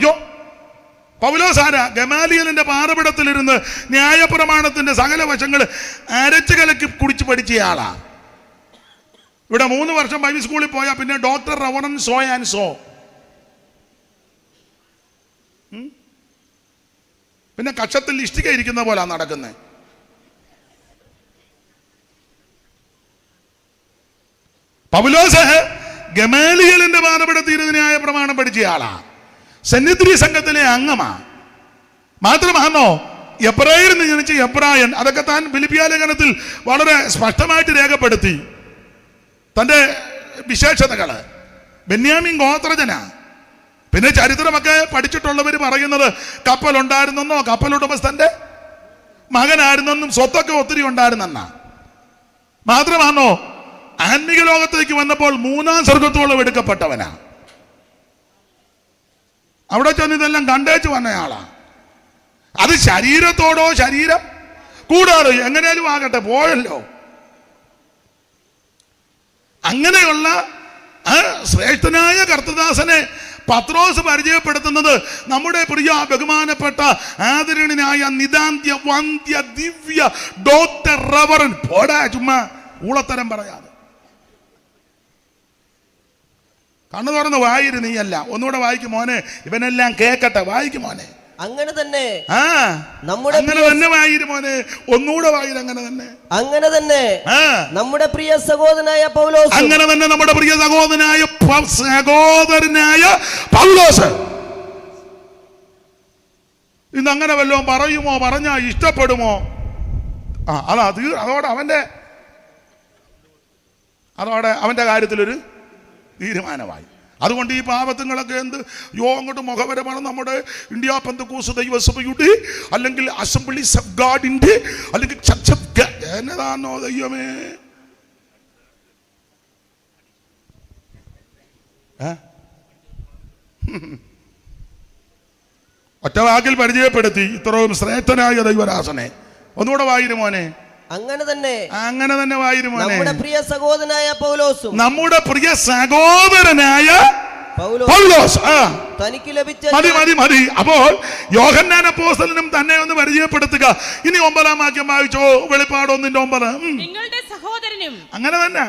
യോ, പൗലോസ് ആരാ? ഗമാലിയലിന്റെ പാറപിടത്തിലിരുന്ന് ന്യായപ്രമാണത്തിന്റെ സകല വശങ്ങൾ അരച്ചു കലക്കി കുടിച്ച് പഠിച്ചയാളാ. ഇവിടെ 3 വർഷം ബൈബിൾ സ്കൂളിൽ പോയാൽ പിന്നെ doctor reverend so and so. പിന്നെ കക്ഷത്തിൽ ഇഷ്ടിക ഇരിക്കുന്ന പോലെ നടക്കുന്നത്. പൗലോസ് ഗമാലിയലിന്റെ പാറപിടത്തിരുന്ന് ന്യായപ്രമാണം പഠിച്ചയാളാ. സന്നിധി സംഘത്തിലെ അംഗമാ. മാത്രമാണോ എബ്രായരിൽ നിന്ന് ജനിച്ച എബ്രായൻ. അതൊക്കെ താൻ ഫിലിപ്പിയ ലേഖനത്തിൽ വളരെ സ്പഷ്ടമായിട്ട് രേഖപ്പെടുത്തി. തൻ്റെ വിശേഷതകള്. ബെന്യാമിൻ ഗോത്രജന. പിന്നെ ചരിത്രമൊക്കെ പഠിച്ചിട്ടുള്ളവർ പറയുന്നത് കപ്പലുണ്ടായിരുന്നെന്നോ കപ്പലുടമസ്ഥന്റെ മകനായിരുന്നെന്നും സ്വത്തൊക്കെ ഒത്തിരി ഉണ്ടായിരുന്നെന്നാ. മാത്രമാണോ ആത്മീക ലോകത്തേക്ക് വന്നപ്പോൾ 3-ാം സ്വർഗത്തോളം എടുക്കപ്പെട്ടവനാ. അവിടെ ചെന്ന് ഇതെല്ലാം കണ്ടേച്ച് വന്നയാളാ. അത് ശരീരത്തോടോ ശരീരം കൂടാതെ എങ്ങനെയാലും ആകട്ടെ പോയല്ലോ. അങ്ങനെയുള്ള ശ്രേഷ്ഠനായ കർത്തദാസനെ പത്രോസ് പരിചയപ്പെടുത്തുന്നത് നമ്മുടെ പ്രിയ ബഹുമാനപ്പെട്ട ആദരണീയനായ നിതാന്ത്യ വന്ധ്യ ദിവ്യ ഡോക്ടർ റവറൻ. പോടാ ചുമ്മാ ഊളത്തരം പറയാതെ. കണ്ണു തുറന്ന് വായിരു നീയല്ല. ഒന്നുകൂടെ വായിക്കും മോനെ, ഇവനെല്ലാം കേക്കട്ടെ. വായിക്കും മോനെ. അങ്ങനെ തന്നെ അങ്ങനെ തന്നെ വായിരു മോനെ. ഒന്നുകൂടെ വായിരു. അങ്ങനെ തന്നെ നമ്മുടെ പ്രിയ സഹോദരനായ പൗലോസ്. അങ്ങനെ തന്നെ നമ്മുടെ പ്രിയ സഹോദരനായ പൗലോസ്. ഇന്ന് അങ്ങനെ വല്ലതും പറയുമോ? പറഞ്ഞാ ഇഷ്ടപ്പെടുമോ? അതോടെ അവന്റെ കാര്യത്തിലൊരു തീരുമാനമായി. അതുകൊണ്ട് ഈ പാപത്തുങ്ങളൊക്കെ എന്ത് അങ്ങോട്ട് മുഖപരമാണ്. നമ്മുടെ ഇന്ത്യ പെന്തക്കോസ്ത് ദൈവസഭയുടെ അല്ലെങ്കിൽ അസംബ്ലീസ് ഓഫ് ഗാഡിന്റെ അല്ലെങ്കിൽ ചർച്ച് ഓഫ് ഗാഡ് എന്നതാണോ ദൈവമേ? ഒറ്റ വാക്കിൽ പരിചയപ്പെടുത്തി ഇത്രയും ശ്രേഷ്ഠനായ ദൈവദാസനെ. ഒന്നുകൂടെ വായിരു മോനെ. അങ്ങനെ തന്നെ വായിരു മോനെ. നമ്മുടെ പ്രിയ സഹോദരനായ പൗലോസും. നമ്മുടെ പ്രിയ സഹോദരനായ പൗലോസ്. തനിക്ക് ലഭിച്ച മതി. അപ്പോൾ യോഹന്നാൻ അപ്പോസ്തലനും തന്നെ ഒന്ന് പരിചയപ്പെടുത്തുക. ഇനി 9-ാം വാക്യം വായിച്ചോ. വെളിപ്പാട് 1:9. നിങ്ങളുടെ സഹോദരനും. അങ്ങനെ തന്നെ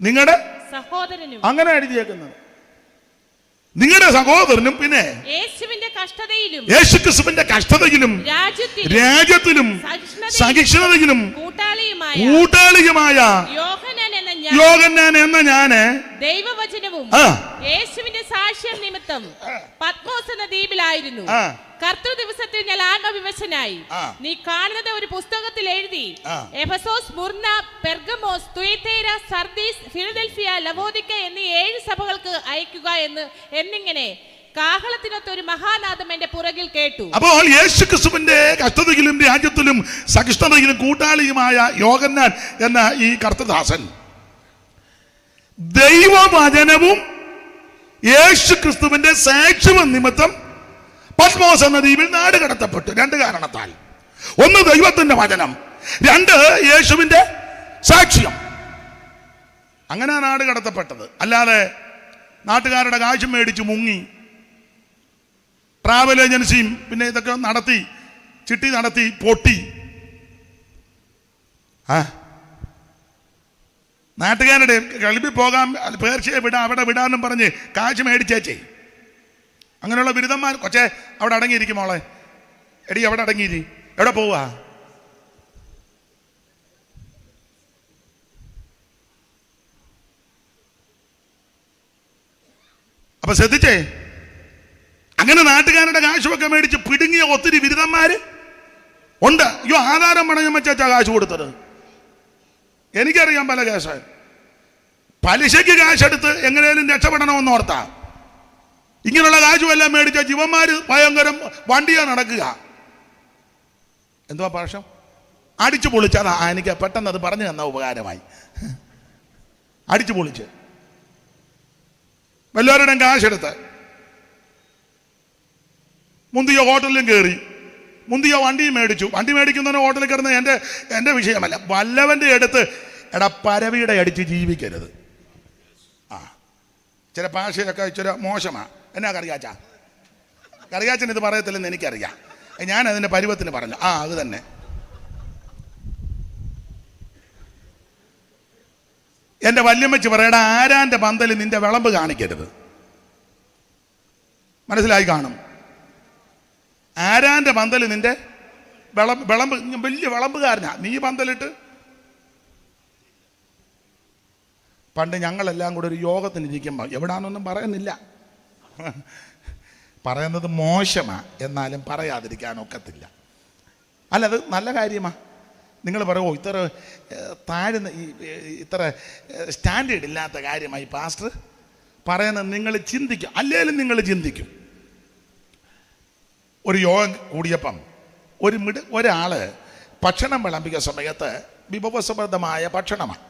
നിങ്ങളുടെ സഹോദരനും. അങ്ങനെ എഴുതിയേക്കുന്നത്. നിങ്ങളുടെ സഹോദരനും പിന്നെ യേശുക്രിസ്തുവിന്റെ കഷ്ടതയിലും രാജ്യത്തിലും സഹിഷ്ണുതയിലും കൂട്ടാളിയുമായ യോഹന്നാൻ എന്ന ഞാന് ദൈവവചനവും യേശുവിന്റെ സാക്ഷ്യം നിമിത്തം പത്മോസ് എന്ന ദ്വീപിലായിരുന്നു. കർത്തൃ ദിവസത്തിൽ ഞാൻ ആത്മവിവശനായി നീ കാണുന്നത് ഒരു പുസ്തകത്തിൽ എഴുതി Ephesus, Smyrna, Pergamos, തുയതൈര, Sardis, Philadelphia, ലവോദിക്ക എന്നീ 7 സഭകൾക്ക് അയക്കുക എന്നിങ്ങനെ കാഹളത്തിനൊത്ത ഒരു മഹാനാദം എന്റെ പുറകിൽ കേട്ടു. അപ്പോൾ യേശുക്രിസ്തുവിന്റെ കഷ്ടതയിലും രാജ്യത്തിലും സഹിഷ്ണുതയിലും കൂട്ടാളിയുമായ യോഹന്നാൻ എന്ന ഈ കർത്തദാസൻ ദൈവവചനവും യേശുക്രിസ്തുവിന്റെ സാക്ഷ്യവും നിമിത്തം പത്മോസ് എന്ന ദ്വീപിൽ നാട് കടത്തപ്പെട്ടു. 2 കാരണത്താൽ. 1 ദൈവത്തിന്റെ വചനം, 2 യേശുവിന്റെ സാക്ഷ്യം. അങ്ങനെ നാട് കടത്തപ്പെട്ടത്. അല്ലാതെ നാട്ടുകാരുടെ കാശും മേടിച്ച് മുങ്ങി ട്രാവൽ ഏജൻസിയും പിന്നെ ഇതൊക്കെ നടത്തി ചിട്ടി നടത്തി പൊട്ടി. നാട്ടുകാരുടെ കളിപ്പിൽ പോകാൻ പേർച്ചയെ അവിടെ വിടാനും പറഞ്ഞ് കാശ് മേടിച്ചേച്ചേ. അങ്ങനെയുള്ള ബിരുദന്മാർ കൊച്ചെ അവിടെ അടങ്ങിയിരിക്കും മോളെ. എടി അവിടെ അടങ്ങിയിരി. എവിടെ പോവാ? അപ്പൊ ശ്രദ്ധിച്ചേ. അങ്ങനെ നാട്ടുകാരുടെ കാശുമൊക്കെ മേടിച്ച് പിടുങ്ങിയ ഒത്തിരി ബിരുദന്മാര് ഉണ്ട്. ആധാരം പണയം വെച്ചാ കാശ് കൊടുത്തത്. എനിക്കറിയാം പല കേസ്. പലിശയ്ക്ക് കാശെടുത്ത് എങ്ങനെയും രക്ഷപ്പെടണമെന്ന് ഓർത്താ ഇങ്ങനെയുള്ള കാശുമെല്ലാം മേടിച്ച ജീവന്മാര് ഭയങ്കരം വണ്ടിയാ നടക്കുക. എന്തുവാ പക്ഷം അടിച്ചു പൊളിച്ച്. അതാ എനിക്ക് പെട്ടെന്ന് അത് പറഞ്ഞു തന്ന ഉപകാരമായി. അടിച്ചു പൊളിച്ച് വല്ലവരുടെയും കാശെടുത്ത് മുന്തിയ ഹോട്ടലിലും കയറി മുന്തിയ വണ്ടിയും മേടിച്ചു. വണ്ടി മേടിക്കുന്നതിന് ഹോട്ടലിൽ കയറുന്ന എൻ്റെ വിഷയമല്ല. വല്ലവൻ്റെ അടുത്ത് പരവിയുടെ അടിച്ച് ജീവിക്കരുത്. ചില ഭാഷയൊക്കെ ഇച്ചിരി മോശമാണ്. എന്നാ കറിയാച്ച? കറിയാച്ചൻ ഇത് പറയത്തില്ലെന്ന് എനിക്കറിയാം. ഞാൻ അതിന്റെ പരുവത്തിന് പറഞ്ഞു. അത് തന്നെ. എന്റെ വല്യമ്മച്ചി പറയടാ, ആരാന്റെ പന്തലിൽ നിന്റെ വിളമ്പ് കാണിക്കരുത്. മനസ്സിലായി കാണും. ആരാന്റെ പന്തലിൽ നിന്റെ വിളമ്പ്, വലിയ വിളമ്പുകാരനാ നീ പന്തലിട്ട്. പണ്ട് ഞങ്ങളെല്ലാം കൂടെ ഒരു യോഗത്തിനിരിക്കുമ്പോൾ, എവിടാന്നൊന്നും പറയുന്നില്ല, പറയുന്നത് മോശമാ, എന്നാലും പറയാതിരിക്കാനൊക്കത്തില്ല. അല്ല, അത് നല്ല കാര്യമാണ്. നിങ്ങൾ പറയുമോ ഇത്ര താഴ്ന്ന ഇത്ര സ്റ്റാൻഡേർഡ് ഇല്ലാത്ത കാര്യമായി പാസ്റ്റർ പറയുന്നത്? നിങ്ങൾ ചിന്തിക്കും, അല്ലേലും നിങ്ങൾ ചിന്തിക്കും. ഒരു യോഗം കൂടിയപ്പം ഒരാള് ഭക്ഷണം വിളമ്പിക്കുന്ന സമയത്ത് വിഭവസമൃദ്ധമായ ഭക്ഷണമാണ്,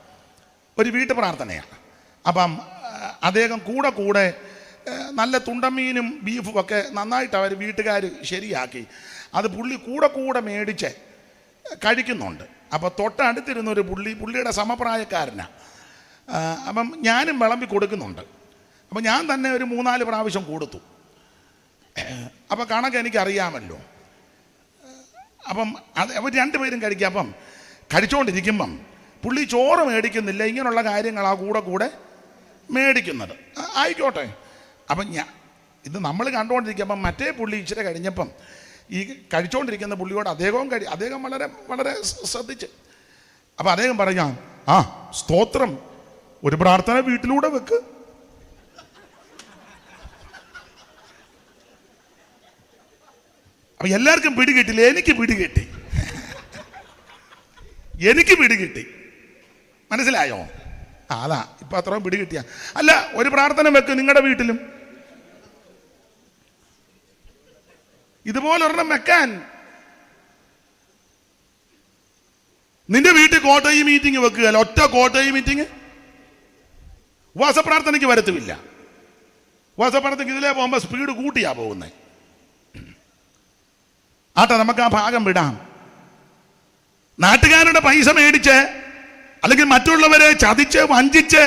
ഒരു വീട്ടു പ്രാർത്ഥനയാണ്. അപ്പം അദ്ദേഹം കൂടെ നല്ല തുണ്ടമീനും ബീഫും ഒക്കെ നന്നായിട്ട് അവർ വീട്ടുകാർ ശരിയാക്കി അത് പുള്ളി കൂടെ മേടിച്ച് കഴിക്കുന്നുണ്ട്. അപ്പോൾ തൊട്ടടുത്തിരുന്നൊരു പുള്ളിയുടെ സമപ്രായക്കാരനാണ്. അപ്പം ഞാനും വിളമ്പി കൊടുക്കുന്നുണ്ട്. അപ്പം ഞാൻ തന്നെ ഒരു 3-4 പ്രാവശ്യം കൊടുത്തു. അപ്പം കണക്ക് എനിക്കറിയാമല്ലോ. അപ്പം അവർ രണ്ടുപേരും കഴിക്കുക. അപ്പം കഴിച്ചുകൊണ്ടിരിക്കുമ്പം പുള്ളി ചോറ് മേടിക്കുന്നില്ല, ഇങ്ങനെയുള്ള കാര്യങ്ങളാണ് കൂടെ മേടിക്കുന്നത്. ആയിക്കോട്ടെ. അപ്പം ഇത് നമ്മൾ കണ്ടുകൊണ്ടിരിക്കുമ്പം മറ്റേ പുള്ളി ഇച്ചിരി കഴിഞ്ഞപ്പം ഈ കഴിച്ചുകൊണ്ടിരിക്കുന്ന പുള്ളിയോട് അദ്ദേഹം വളരെ ശ്രദ്ധിച്ച്. അപ്പം അദ്ദേഹം പറയാം, സ്തോത്രം, ഒരു പ്രാർത്ഥന വീട്ടിലൂടെ വെക്ക്. അപ്പം എല്ലാവർക്കും പിടികിട്ടില്ല, എനിക്ക് പിടികിട്ടി. മനസ്സിലായോ? അതാ ഇപ്പം അത്രയും പിടികിട്ടിയ. അല്ല, ഒരു പ്രാർത്ഥന വെക്ക് നിങ്ങളുടെ വീട്ടിലും. ഇതുപോലെ ഒരെണ്ണം വെക്കാൻ. നിന്റെ വീട്ടിൽ കോട്ടയി മീറ്റിംഗ് വെക്കുകയല്ല, ഒറ്റ കോട്ടയി മീറ്റിംഗ് ഉപവാസപ്രാർത്ഥനയ്ക്ക് വരത്തുമില്ല. ഉപവാസപ്രാർത്ഥനയ്ക്ക് ഇതിലേ പോകുമ്പോൾ സ്പീഡ് കൂട്ടിയാ പോകുന്നത്. നമുക്ക് ആ ഭാഗം വിടാം. നാട്ടുകാരുടെ പൈസ മേടിച്ച് അല്ലെങ്കിൽ മറ്റുള്ളവരെ ചതിച്ച് വഞ്ചിച്ച്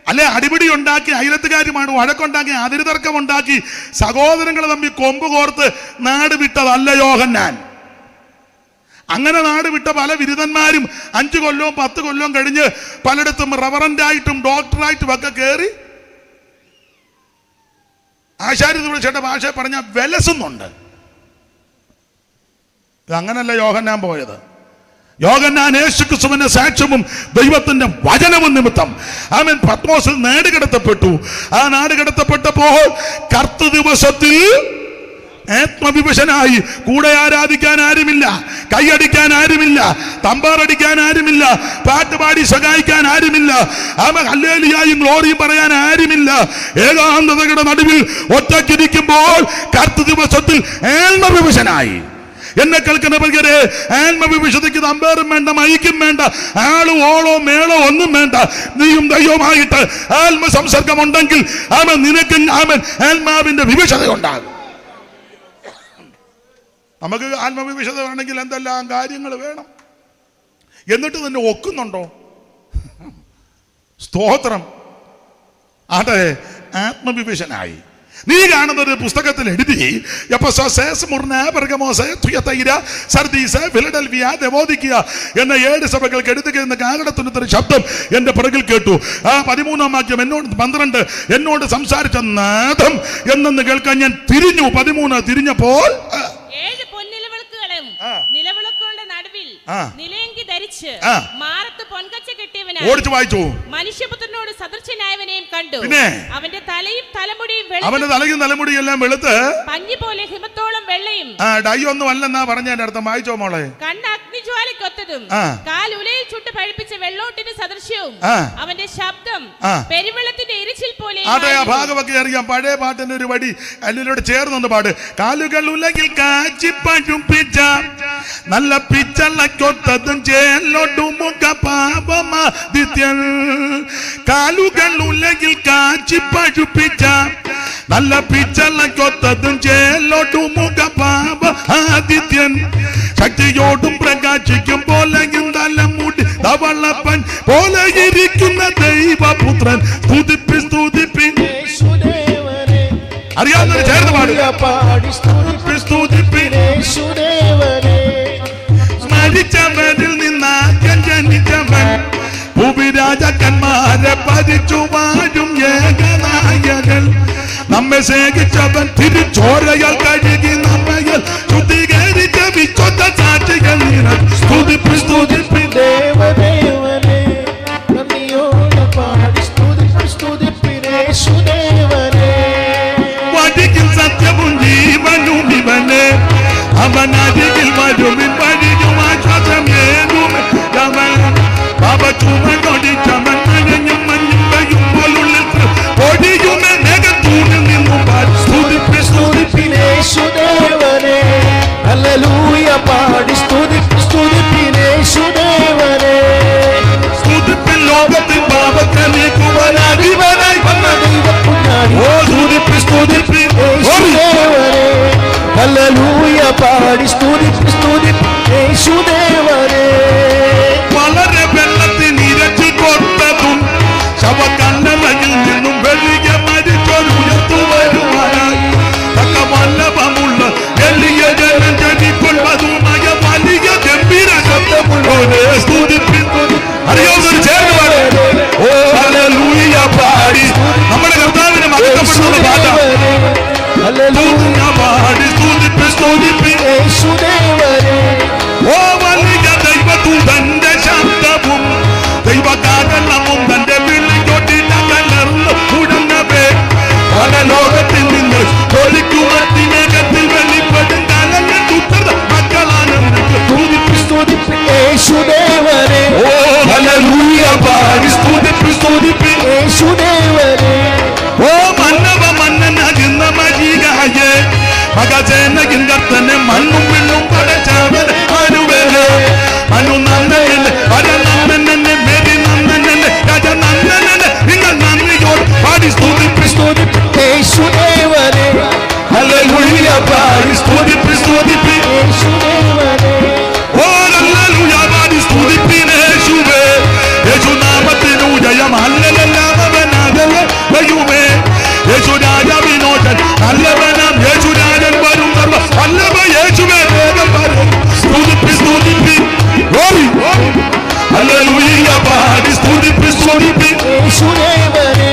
അല്ലെ അടിപിടി ഉണ്ടാക്കി അയലത്തുകാരുമാണ് വഴക്കുണ്ടാക്കി അതിരുതർക്കമുണ്ടാക്കി സഹോദരങ്ങൾ തമ്മിൽ കൊമ്പ് കോർത്ത് നാട് വിട്ടതല്ല യോഹന്നാൻ. അങ്ങനെ നാട് വിട്ട പല ബിരുദന്മാരും 5 കൊല്ലവും 10 കൊല്ലവും കഴിഞ്ഞ് പലയിടത്തും റവറന്റായിട്ടും ഡോക്ടറായിട്ടും ഒക്കെ കയറി ആശാരിയുടെ ഭാഷ പറഞ്ഞ വിലസുന്നുണ്ട്. അങ്ങനല്ല യോഹന്നാൻ പോയത്. യോഹന്നാൻ യേശുക്രിസ്തുവിന്റെ സാക്ഷ്യവും ദൈവത്തിന്റെ വചനവും നിമിത്തം ആമേൻ പത്മോസിൽ നാടുകടത്തപ്പെട്ടു. ആ നാടുകടത്തപ്പെട്ടപ്പോൾ കർത്തൃ ദിവസത്തിൽ ആത്മവിവശനായി. കൂടെ ആരാധിക്കാൻ ആരുമില്ല, കൈയടിക്കാൻ ആരുമില്ല, തമ്പാറടിക്കാൻ ആരുമില്ല, പാട്ടുപാടി സഹായിക്കാൻ ആരുമില്ല, ഹല്ലേലൂയയും ഗ്ലോറിയും പറയാൻ ആരുമില്ല. ഏകാന്തതയുടെ നടുവിൽ ഒറ്റയ്ക്കിരിക്കുമ്പോൾ കർത്തൃ ദിവസത്തിൽ ആത്മവിവശനായി. എന്നെ കേൾക്കുന്നവരെ, ആത്മവിവശതയ്ക്ക് തമ്പേറും വേണ്ട, മൈക്കും വേണ്ട, ആളും ഓളോ മേളോ ഒന്നും വേണ്ട. നീയും ദൈവമായിട്ട് ആത്മസംസർഗം ഉണ്ടെങ്കിൽ നിനക്ക് ആത്മാവിന്റെ വിവശത ഉണ്ടാകും. നമുക്ക് ആത്മവിവശത വേണമെങ്കിൽ എന്തെല്ലാം കാര്യങ്ങൾ വേണം. എന്നിട്ട് തന്നെ ഒക്കുന്നുണ്ടോ? സ്തോത്രം. ആത്മവിവശനായി. നീ കാണുന്ന ഒരു പുസ്തകത്തിൽ എഴുതി എന്ന 7 സഭകൾക്ക് എഴുതുകയെന്ന കാകടത്തുന്നൊരു ശബ്ദം എന്റെ പിറകിൽ കേട്ടു. 13-ാം വാക്യം 12 എന്നോട് സംസാരിച്ച നാദം എന്നെന്ന് കേൾക്കാൻ ഞാൻ തിരിഞ്ഞു. 13 തിരിഞ്ഞപ്പോൾ 7 പൊൻനിലവിളക്കുകളും നിലവിളക്കുകളുടെ നടുവിൽ നിലയങ്കി ധരിച്ച് മാറത്ത് പൊൻകച്ച കെട്ടിയവനായി ഓടിച്ചു വായിച്ചു മനുഷ്യപുത്രനോട് സദൃശനായവനെയും കണ്ടു. അവന്റെ തലയും തലമുടിയും എല്ലാം വെളുത്ത് പഞ്ഞി പോലെ ഹിമത്തോളം വെള്ളയും. ഡൈ ഒന്നും അല്ലെന്നാ പറഞ്ഞ അർത്ഥം. വായിച്ചോ മോളെ. കണ്ണ് അഗ്നിജ്വാലയ്ക്കൊത്തതും കാൽ ഉലയിൽ ചുട്ട് പഴിപ്പിച്ച വെള്ളോട്ടിന് സദൃശ്യവും. അവന്റെ ശബ്ദം പെരുവെള്ളത്തിന്റെ ഇരച്ചിൽ പോലെ. അതെ, ആ ഭാഗമൊക്കെ അറിയാം. പഴയ പാട്ടിന്റെ ഒരു വടി അതിലൂടെ ചേർന്നൊന്ന് പാട്. കാലുകൾ ഉലകിൽ കാച്ചി പഴുപ്പിച്ച നല്ല പിച്ചളക്കൊത്തതും ചേലോട്ടുമുഖ പാപമാദിത്യൻ. കാലുകൾ ഉലകിൽ കാച്ചി പഴുപ്പിച്ച നല്ല പിച്ചളക്കൊത്തതും ചേലോട്ടുമുഖ പാപ ആദിത്യൻ. ശക്തിയോടും പ്രകാശിക്കും പോലെ തലമുടി ധവളപ്പൻ പോലെ ഇരിക്കുന്ന ദൈവപുത്രൻ. സ്തുതിപ്പിൻ അറിയാവുന്നവർ ചേർന്ന് പാടി സ്തുതിപ്പിൻ യേശുദേവനെ. സ്മരിച്ചവരിൽ നിന്നാദ്യം ജനിച്ചവൻ ഭൂവിരാജാക്കന്മാരെ ഭരിച്ചു വാഴും ഏകനായകൻ. നമ്മെ സ്നേഹിച്ചവൻ തിരിച്ചോരയാൽ കഴുകി നമ്മയിൽ ശുദ്ധീകരിച്ച വിശുദ്ധ സാക്ഷികൾ സ്തുതിപ്പിൻ ദേവദേവനെ നന്ദിയോടെ പാടി സ്തുതിപ്പിൻ യേശുദേവനെ. വഴിയിൽ സത്യവും ജീവനും ഇവനെ അവനരികിൽ വരുമിൻ വഴിയും ആശ്വാസമേകും അവൻ ചുമന്നൊടിച്ചവൻ മഴഞ്ഞും മഞ്ഞും പെയ്യുമ്പോഴുള്ളിൽ പൊടിയുമേ മേഘത്തൂണിൽ നിന്നും സ്തുതിപ്പിൻ യേശുദേവനെ. ഹല്ലേലൂയ പാടി സ്തുതിപ്പിൻ യേശുദേവനെ. സ്തുതിപ്പിൻ ലോകത്തിൽ പാപത്തെ നീക്കുവാൻ അടിവനായി വന്ന ദൈവകുഞ്ഞാടി. ഓ സ്തുതിപ്പിൻ യേശുദേവനെ. ഹല്ലേലൂയ പാടി സ്തുതിപ്പിൻ യേശുദേവനെ. വളരെ വെള്ളത്തിന് ഇരച്ചു കൊടുത്തതും ശവകണ്ണറയിൽ നിന്നും വെളിയെ മരിച്ചൊരുയർത്തു വരുവാനായി തക്ക വല്ലഭമുള്ള എളിയ ജനം ജനിക്കൊള്ളതുമായ വലിയ ഗംഭീര ശബ്ദമുള്ളവനെ സ്തുതിപ്പിൻ. അറിയാവുന്നൊരു ചേർന്ന് പാട്. ഓ ഹല്ലേലൂയ പാടി നമ്മുടെ കർത്താവിനെ മഹത്വപ്പെടുത്തുന്ന പാട്ടാണ്. ഹല്ലേലൂയ പാടി സ്തുതിപ്പിൻ യേശുദേവനെ. ഓ വലിയ ദൈവദൂതന്റെ ശബ്ദവും ദൈവകാരണവും തന്റെ വിളികൊട്ടില്ല കലർന്നു മുടങ്ങവേ പല ലോകത്തിൽ നിന്ന് ഒലിക്കുമത്തിനകത്തിൽ വെളിപ്പെടും കലങ്ങൾ തുത്തത മക്കളാണ് സ്തുതിപ്പിൻ യേശുദേവനെ. ഓ ഹല്ലേലൂയ പാടി സ്തുതിപ്പിൻ യേശുദേവനെ. ഓ മന്നവ മന്നനാകുന്ന മജീകായേ മകസേനകിൻ കർത്തനെ മണ്ണും പിണ്ണും പടച്ചവൻ അനുവേനെ അനു നന്ദനെ അര നന്ദനെ മേരി നന്ദനെ രാജ നന്ദനെ നിങ്ങൾ നന്ദിയോട് പാടി സ്തുതിപ്പിൻ യേശുദേവനെ. ഹല്ലേലൂയ പാടി സ്തുതിപ്പിൻ യേശുദേവനെ. ഓ ഹല്ലേലൂയ പാടി സ്തുതിപ്പിൻ യേശുവേ യേശുനാമത്തിനു ജയം ഹല്ലേലൂയ വയുമേ യേശു രാജാവിനോടൻ നല്ലവനാം യേശുരാജൻ വരും സർവ വല്ലഭ യേശുവേ വേഗം വരും സ്തുതിപ്പിൻ ഹല്ലേലൂയ പാടി സ്തുതിപ്പിൻ യേശുദേവനെ.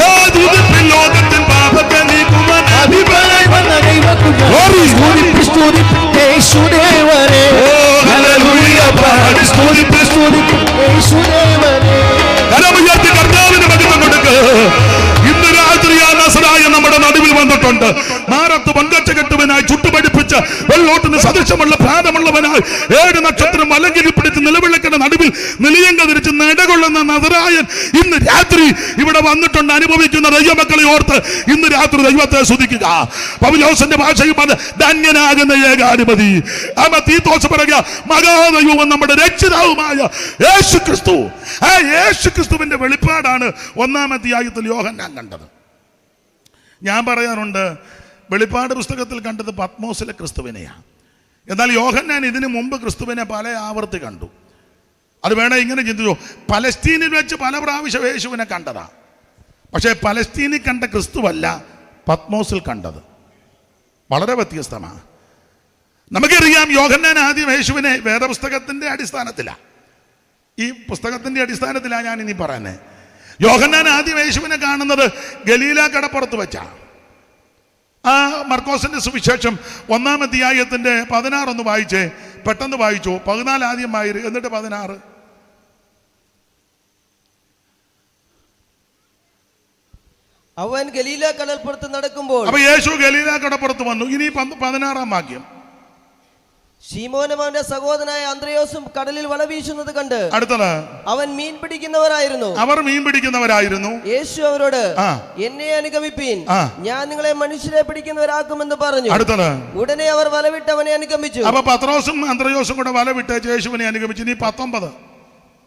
ഓ സ്തുതിപ്പിൻ ലോകത്തിൻ പാപത്തെ നീക്കുവാൻ അധിപനായി വന്ന ദൈവകുഞ്ഞാടി. സ്തുതിപ്പിൻ യേശുദേവനെ. ഓ ഹല്ലേലൂയ പാടി സ്തുതിപ്പിൻ യേശുദേവനെ. കരമുയർത്തി കർത്താവിന് മഹത്വം കൊടുക്ക്. ഇന്ന് രാത്രി ആ നസറായ നമ്മുടെ നടുവിൽ വന്നിട്ടുണ്ട്. മാറത്ത് പങ്കച്ച കെട്ടുവനായി ചുട്ടുപടിപ്പിച്ച് വെള്ളോട്ടിന് സദൃശമുള്ള പ്രാരമുള്ളവനായി 7 നക്ഷത്രം മലങ്കിരി പിടിച്ച് നിലവിളക്കിന്റെ നടുവിൽ നിലയം കതിരിച്ച് നടകൊള്ളുന്ന നസറായൻ ഇന്ന് രാത്രി ഇവിടെ വന്നിട്ടുണ്ട്. അനുഭവിക്കുന്ന ദൈവമക്കളെ ഓർത്ത് ഇന്ന് രാത്രി ദൈവത്തെ സ്തുതിക്കുക. പൗലോസിന്റെ ഭാഷയും അത് ധന്യനാകുന്ന ഏകാധിപതി തീത്തോസ് പറയുക മഹാദൈവവും നമ്മുടെ രക്ഷിതാവുമായ യേശു ക്രിസ്തു. ആ യേശു ക്രിസ്തുവിന്റെ വെളിപ്പാടാണ് 1-ാം അധ്യായത്തിൽ യോഹന്നാൻ കണ്ടത്. ഞാൻ പറയാറുണ്ട് വെളിപ്പാട് പുസ്തകത്തിൽ കണ്ടത് പത്മോസിലെ ക്രിസ്തുവിനെയാണ്. എന്നാൽ യോഹന്നാൻ ഇതിനു മുമ്പ് ക്രിസ്തുവിനെ പല ആവർത്തി കണ്ടു. അത് വേണേ ഇങ്ങനെ ചിന്തിച്ചു, പലസ്തീനിൽ വെച്ച് പല പ്രാവശ്യം യേശുവിനെ കണ്ടതാ. പക്ഷേ പലസ്തീനിൽ കണ്ട ക്രിസ്തുവല്ല പത്മോസിൽ കണ്ടത്. വളരെ വ്യത്യസ്തമാണ്. നമുക്കറിയാം യോഹന്നാൻ ആദ്യം യേശുവിനെ വേദപുസ്തകത്തിന്റെ അടിസ്ഥാനത്തിലാണ്, ഈ പുസ്തകത്തിന്റെ അടിസ്ഥാനത്തിലാണ് ഞാൻ ഇനി പറയുന്നത്. യോഹന്നാൻ ആദ്യം യേശുവിനെ കാണുന്നത് ഗലീല കടപ്പുറത്ത് വെച്ചാ. ആ മർക്കോസിന്റെ സുവിശേഷം 1-ാം അധ്യായത്തിന്റെ 16 ഒന്ന് വായിച്ചേ, പെട്ടെന്ന് വായിച്ചു. 14 ആദ്യം വായിര്, എന്നിട്ട് 16. അവൻ ഗലീല കടൽപ്പുറത്ത് നടക്കുമ്പോൾ അപ്പൊ യേശു ഗലീല കടപ്പുറത്ത് വന്നു. ഇനി 16-ാം വാക്യം. ശീമോനും അവന്റെ സഹോദരനായ അന്ത്രയോസും കടലിൽ വല വീശുന്നത് കണ്ട് അടുത്തത് അവൻ മീൻ പിടിക്കുന്നവരായിരുന്നു. അവർ മീൻ പിടിക്കുന്നവരായിരുന്നു. യേശു അവരോട് എന്നെ അനുഗമിപ്പീൻ, ഞാൻ നിങ്ങളെ മനുഷ്യരെ പിടിക്കുന്നവരാക്കുമെന്ന് പറഞ്ഞു. അടുത്തത് ഉടനെ അവർ വലവിട്ട് അവനെ അനുഗമിച്ചു. അപ്പൊ പത്രോസും അന്ത്രയോസും കൂടെ വല വിട്ട് യേശുവിനെ അനുഗമിച്ചു. ഇനി 19.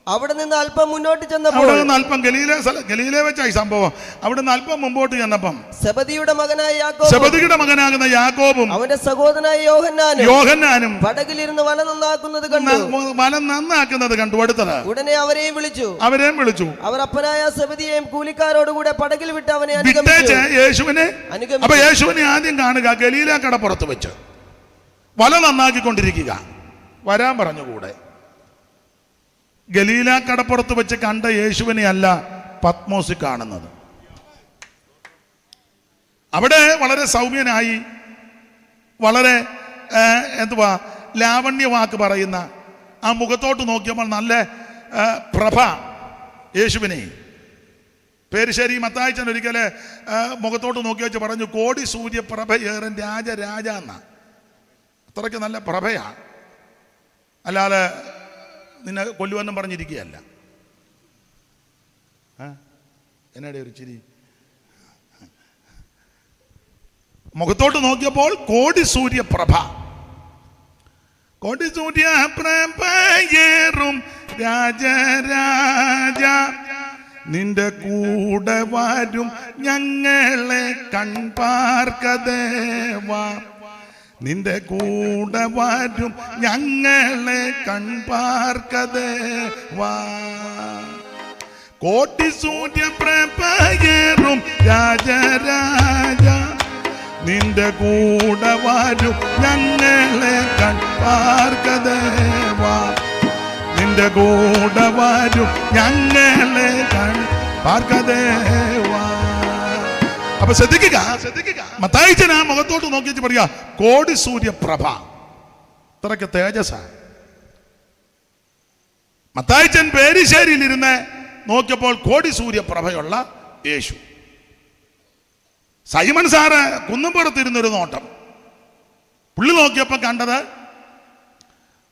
അവിടെ നിന്ന് അല്പം മുന്നോട്ട് ചെന്നപ്പോൾ, അവിടെ നിന്ന് അല്പം ഗലീലെ വെച്ചായി സംഭവം. അവിടെ നിന്ന് അല്പം മുമ്പോട്ട് ചെന്നപ്പം സെബദിയുടെ മകനാകുന്ന യാക്കോബും അവന്റെ സഹോദരനായ യോഹന്നാനും പടകിലിരുന്ന് വല നന്നാക്കുന്നത് കണ്ടു. അടുത്തത് ഉടനെ അവരെയും വിളിച്ചു. അവർ അപ്പനായ സെബദിയെയും കൂലിക്കാരോടുകൂടെ പടകിൽ വിട്ട് അവനെ യേശുവിനെ ആദ്യം കാണുക ഗലീല കടപ്പുറത്ത് വെച്ച് വല നന്നാക്കിക്കൊണ്ടിരിക്കുക. വരാൻ പറഞ്ഞുകൂടെ? ഗലീല കടപ്പുറത്ത് വെച്ച് കണ്ട യേശുവിനെ അല്ല പത്മോസിൽ കാണുന്നത്. അവിടെ വളരെ സൗമ്യനായി, വളരെ ലാവണ്യവാക്ക് പറയുന്ന ആ മുഖത്തോട്ട് നോക്കിയപ്പോൾ നല്ല പ്രഭ യേശുവിനെ. പേരിശ്ശേരി മത്തായിച്ചൻ ഒരിക്കലെ മുഖത്തോട്ട് നോക്കി വെച്ച് പറഞ്ഞു, കോടി സൂര്യപ്രഭ ഏറൻ രാജ എന്ന. അത്രയ്ക്ക് നല്ല പ്രഭയാ, അല്ലാതെ നിന്നെ കൊല്ലുവെന്നും പറഞ്ഞിരിക്കുകയല്ല. എന്നടെ ഒരു ചിരി. മുഖത്തോട്ട് നോക്കിയപ്പോൾ കോടി സൂര്യപ്രഭ, കോടി സൂര്യപ്രഭയേറും രാജ, നിന്റെ കൂടെ വരും ഞങ്ങളെ കൺപാർക്കദേവാ, നിന്റെ കൂടെ വരും ഞങ്ങളെ കൺപാർക്കദേവാ. കോടി സൂര്യപ്രഭയേറും രാജ, നിന്റെ കൂടെ വരും ഞങ്ങളെ കൺപാർക്കദേവാ, നിന്റെ കൂടെ വരും ഞങ്ങളെ കൺപാർക്കദേവാ. അപ്പൊ ശ്രദ്ധിക്കുക, മത്തായിച്ചൻ ആ മുഖത്തോട്ട് നോക്കിയിട്ട് പറയാ, കോടി സൂര്യപ്രഭ, ഇത്രയ്ക്ക് തേജസ. മത്തായിച്ചൻ പേരിശ്ശേരിയിൽ ഇരുന്ന് നോക്കിയപ്പോൾ കോടി സൂര്യപ്രഭയുള്ള യേശു. സൈമൺ സാറ് കുന്നുംപുറത്തിരുന്നൊരു നോട്ടം. പുള്ളി നോക്കിയപ്പോ കണ്ടത്,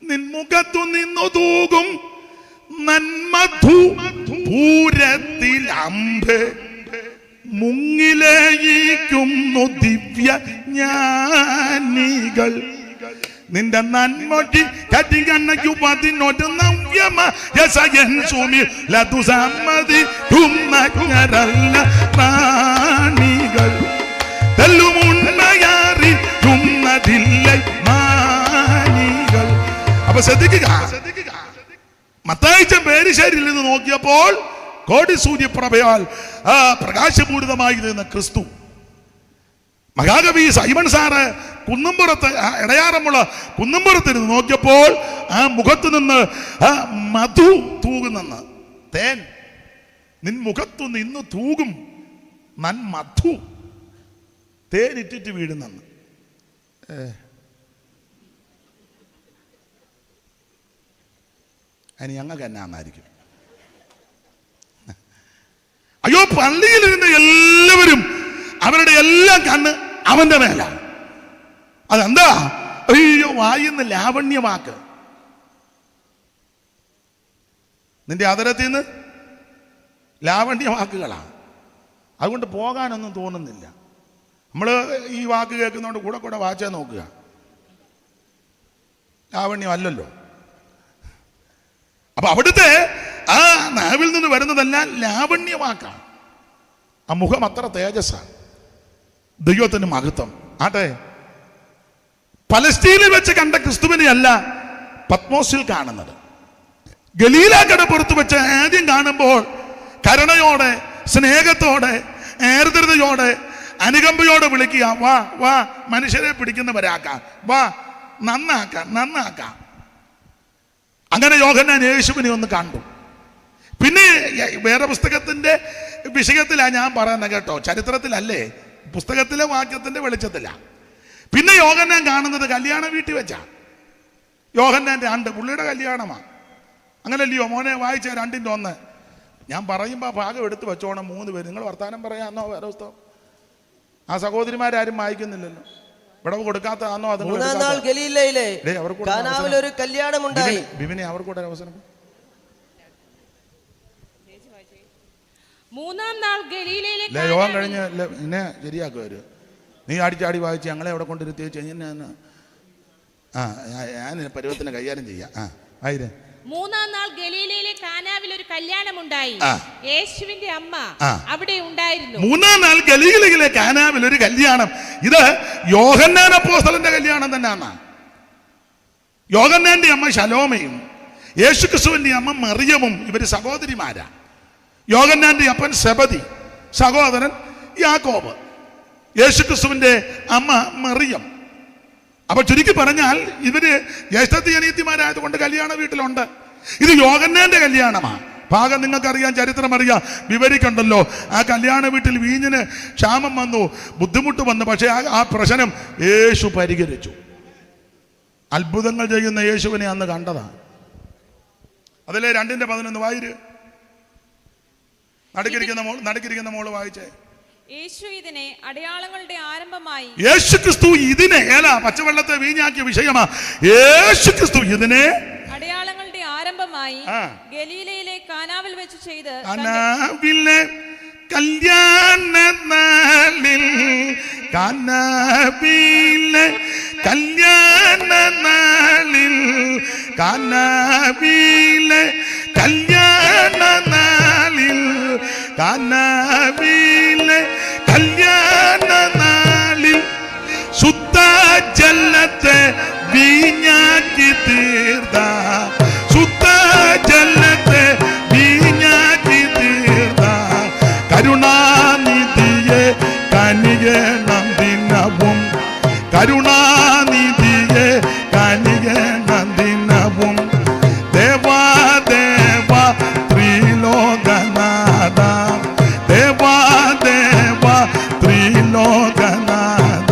നിൻമുഖത്തു നിന്നു തൂകും നന്മധു പൂരത്തിൽ അമ്പ് മുങ്ങിലയിക്കുന്നു ദിവ്യ ജ്ഞാനികൾ, നിന്റെ നന്മൊഴി കടികണ്ണയ്ക്കുപതിനൊരു നവ്യമയസയൻസുമില്ല പ്രാണികൾ തെല്ലുമുണ്ണയാറിയുന്നതില്ല മാനികൾ. അപ്പൊ ശ്രദ്ധിക്കുക, മത്തായിച്ചൻ പേരിശ്ശേരിയിൽ നിന്ന് നോക്കിയപ്പോൾ കോടി സൂര്യപ്രഭയാൽ പ്രകാശപൂരിതമായി നിന്ന ക്രിസ്തു. മഹാകവി സൈമൺ സാറ് കുന്നുംപുറത്ത്, ഇടയാറമുള്ള കുന്നുംപുറത്തിരുന്ന് നോക്കിയപ്പോൾ ആ മുഖത്ത് നിന്ന് മധു തൂകുന്നെന്ന്. തേൻ നിൻ മുഖത്തു നിന്ന് തൂകും നന്മധു, തേനിറ്റിട്ട് വീഴുന്നെന്ന്. അതിന് ഞങ്ങൾക്ക് എന്നാന്നായിരിക്കും. അയ്യോ, പള്ളിയിലിരുന്ന എല്ലാവരും അവരുടെ എല്ലാം കണ്ണ് അവന്റെ മേലാണ്. അതെന്താ? അയ്യോ, വായിന്ന് ലാവണ്യവാക്ക്, നിന്റെ അതരത്തിൽ നിന്ന് ലാവണ്യവാക്കുകളാണ്. അതുകൊണ്ട് പോകാനൊന്നും തോന്നുന്നില്ല. നമ്മൾ ഈ വാക്ക് കേൾക്കുന്നതുകൊണ്ട് കൂടെ കൂടെ വായിച്ചാൽ നോക്കുക, ലാവണ്യമല്ലല്ലോ. അപ്പൊ അവിടുത്തെ ആ നാവിൽ നിന്ന് വരുന്നതെല്ലാം ലാവണ്യവാക്കാണ്. ആ മുഖം അത്ര തേജസ്സാണ്. ദൈവത്തിന് മഹത്വം ആട്ടെ. പലസ്തീനിൽ വെച്ച് കണ്ട ക്രിസ്തുവിനെ അല്ല പത്മോസിൽ കാണുന്നത്. ഗലീല കടപ്പുറത്ത് വെച്ച് ആദ്യം കാണുമ്പോൾ കരുണയോടെ, സ്നേഹത്തോടെ, ആർദ്രതയോടെ, അനുകമ്പയോടെ വിളിക്കുക, വാ വാ, മനുഷ്യരെ പിടിക്കുന്നവരാക്കാം, വാ, നന്നാക്കാം. അങ്ങനെ യോഹന്നാൻ യേശുവിനെ ഒന്ന് കണ്ടു. പിന്നെ വേറെ പുസ്തകത്തിന്റെ വിഷയത്തിലാണ് ഞാൻ പറയുന്നത് കേട്ടോ, ചരിത്രത്തിലല്ലേ, പുസ്തകത്തിലെ വാക്യത്തിന്റെ വെളിച്ചത്തില. പിന്നെ യോഹന്നാൻ കാണുന്നത് കല്യാണ വീട്ടിൽ വെച്ചാ. യോഹന്നാൻ 2, പുള്ളിയുടെ കല്യാണമാണ്. അങ്ങനല്ലയോ മോനെ? വായിച്ച 2:1 ഞാൻ പറയുമ്പോൾ ഭാഗം എടുത്ത് വെച്ചോണം. 3 പേര് നിങ്ങൾ വർത്താനം പറയാന്നോ വേറെ പുസ്തകം? ആ സഹോദരിമാരും വായിക്കുന്നില്ലല്ലോ. വിടവ് കൊടുക്കാത്തതാണോ? അത് ഒരു കല്യാണമുണ്ടായി. ബിബിനെ അവർക്കൂടെ അവസരം. 3-ാം നാൾ ഗലീലയിലെ യോഗം കഴിഞ്ഞ് എന്നെ ശരിയാക്കുവര്. നീ ആടിച്ചാടി വായിച്ച് ഞങ്ങളെ അവിടെ കൊണ്ടിരുത്തി ഞാൻ പരുവത്തിന് കൈകാര്യം ചെയ്യാം. ആയിരം മൂന്നാം നാൾ ഗലീലയിലെ കാനാവിൽ ഒരു കല്യാണമുണ്ടായി. യേശുവിന്റെ അമ്മ അവിടെ ഉണ്ടായിരുന്നു. മൂന്നാം നാൾ ഗലീലയിലെ കാനാവിൽ ഒരു കല്യാണം. ഇത് യോഹന്നാൻ അപ്പോസ്തലന്റെ കല്യാണം തന്നെയാണ്. യോഹന്നാന്റെ അമ്മ ശലോമയും യേശുക്രിസ്തുവിന്റെ അമ്മ മറിയമും ഇവര് സഹോദരിമാരാ. യോഹന്നാന്റെ അപ്പൻ സെബദി, സഹോദരൻ യാക്കോബ്, യേശുക്രിസ്തുവിന്റെ അമ്മ മറിയം. അപ്പൊ ചുരുക്കി പറഞ്ഞാൽ ഇവര് ജ്യേഷ്ഠത്തി അനിയത്തിമാരായതുകൊണ്ട് കല്യാണ വീട്ടിലുണ്ട്. ഇത് യോഹന്നാന്റെ കല്യാണമാണ്. ഭാഗം നിങ്ങൾക്കറിയാം, ചരിത്രം അറിയാം, വിവരിക്കണ്ടല്ലോ. ആ കല്യാണ വീട്ടിൽ വീഞ്ഞിന് ക്ഷാമം വന്നു, ബുദ്ധിമുട്ട് വന്നു. പക്ഷെ ആ പ്രശ്നം യേശു പരിഹരിച്ചു. അത്ഭുതങ്ങൾ ചെയ്യുന്ന യേശുവിനെ അന്ന് കണ്ടതാണ്. അതിലെ 2:11 വായിര്. നടുക്കിരിക്കുന്ന മോള് വായിച്ചേ. യേശു ഇതിനെ അടയാളങ്ങളുടെ ആരംഭമായി. യേശു ക്രിസ്തു ഇതിനെ പച്ചവെള്ളത്തെ വീഞ്ഞാക്കിയ വിഷയമാ. യേശു ക്രിസ്തു ഇതിനെ അടയാളങ്ങളുടെ ആരംഭമായി ഗലീലയിലെ കാനാവിൽ വെച്ച് ചെയ്ത് കാനാവിലെ കല്യാണനാളിൽ കാനാവിലെ കല്യാണനാളിൽ കാനാവിലെ കല്യാണനാളിൽ കാനാവിലെ കല്യാണനാളിൽ ശുദ്ധ ജലത്തെ വീഞ്ഞാക്കി തീർത്ത, ശുദ്ധ ജലത്തെ വീഞ്ഞാക്കി തീർത്ത കരുണാനിധിയെ കനിയണം ദിനവും, കരുണാനിധിയെ കനിയണം ദിനവും. ദേവാ ദേവാ ത്രിലോകനാഥ, ദേവാ ദേവാ ത്രിലോകനാഥ.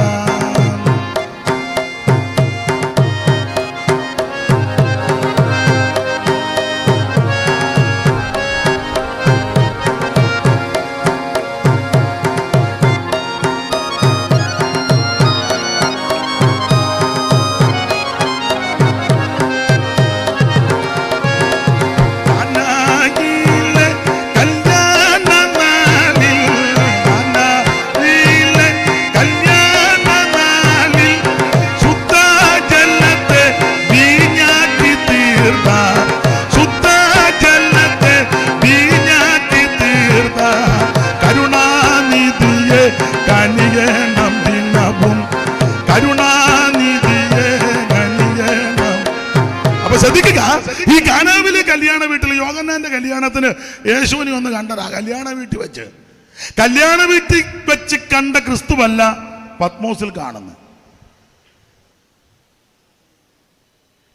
ഈ കാനാവിലെ കല്യാണ വീട്ടിൽ യോഹന്നാന്റെ കല്യാണത്തിന് യേശുവിനെ ഒന്ന് കണ്ടതാ. കല്യാണ വീട്ടിൽ വെച്ച്, കല്യാണ വീട്ടിൽ വെച്ച് കണ്ട ക്രിസ്തുവല്ല പത്മോസിൽ കാണുന്നത്.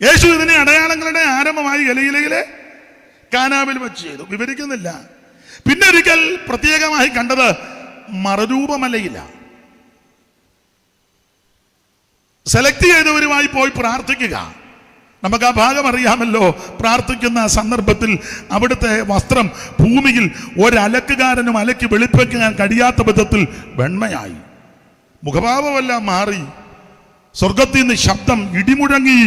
യേശു ഇതിനെ അടയാളങ്ങളുടെ ആരംഭമായി ഗലീലയിലെ കാനാവിൽ വെച്ച് ചെയ്തു. വിവരിക്കുന്നില്ല. പിന്നെ ഒരിക്കൽ പ്രത്യേകമായി കണ്ടത് മറുരൂപമലയില്ല. സെലക്ട് ചെയ്തവരുമായി പോയി പ്രാർത്ഥിക്കുക. നമുക്ക് ആ ഭാഗം അറിയാമല്ലോ. പ്രാർത്ഥിക്കുന്ന സന്ദർഭത്തിൽ അവിടുത്തെ വസ്ത്രം ഭൂമിയിൽ ഒരലക്കുകാരനും അലക്കി വെളുപ്പിക്കാൻ കഴിയാത്ത വിധത്തിൽ വെണ്മയായി, മുഖഭാവമെല്ലാം മാറി. സ്വർഗത്തിൽ നിന്ന് ശബ്ദം ഇടിമുഴങ്ങി,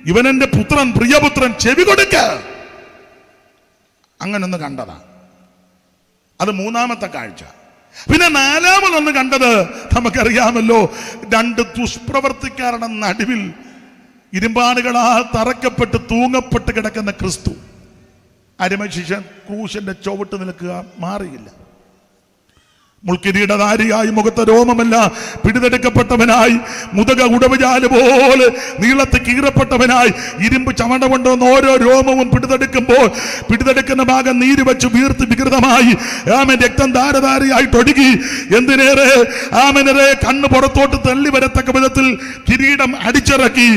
ഇവനെന്റെ പുത്രൻ, പ്രിയപുത്രൻ, ചെവി കൊടുക്ക. അങ്ങനൊന്ന് കണ്ടതാ. അത് മൂന്നാമത്തെ കാഴ്ച. പിന്നെ നാലാമതൊന്ന് കണ്ടത് നമുക്കറിയാമല്ലോ. 2 ദുഷ്പ്രവർത്തിക്കാരുടെ നടുവിൽ ഇരുമ്പാടുകളാൽ തറക്കപ്പെട്ട് തൂങ്ങപ്പെട്ട് കിടക്കുന്ന ക്രിസ്തു. അരിമശിഷ്യൻ ക്രൂശിന്റെ ചുവട്ട് നിൽക്കുക, മാറിയില്ല. മുൾക്കിരീടധാരിയായി, മുഖത്തെ രോമമെല്ലാം പിടിതെടുക്കപ്പെട്ടവനായി, മുതക ഉടവുചാല് പോലെ നീളത്ത് കീറപ്പെട്ടവനായി, ഇരുമ്പ് ചവണ കൊണ്ടുവന്ന് ഓരോ രോമവും പിടിതെടുക്കുമ്പോൾ പിടിതെടുക്കുന്ന ഭാഗം നീര് വെച്ച് വീർത്ത് വികൃതമായി രക്തം ധാരധാരയായിട്ട് ഒഴുകി. എന്തിനേറെ കണ്ണ് പുറത്തോട്ട് തള്ളി വരത്തക്ക വിധത്തിൽ കിരീടം അടിച്ചിറക്കി.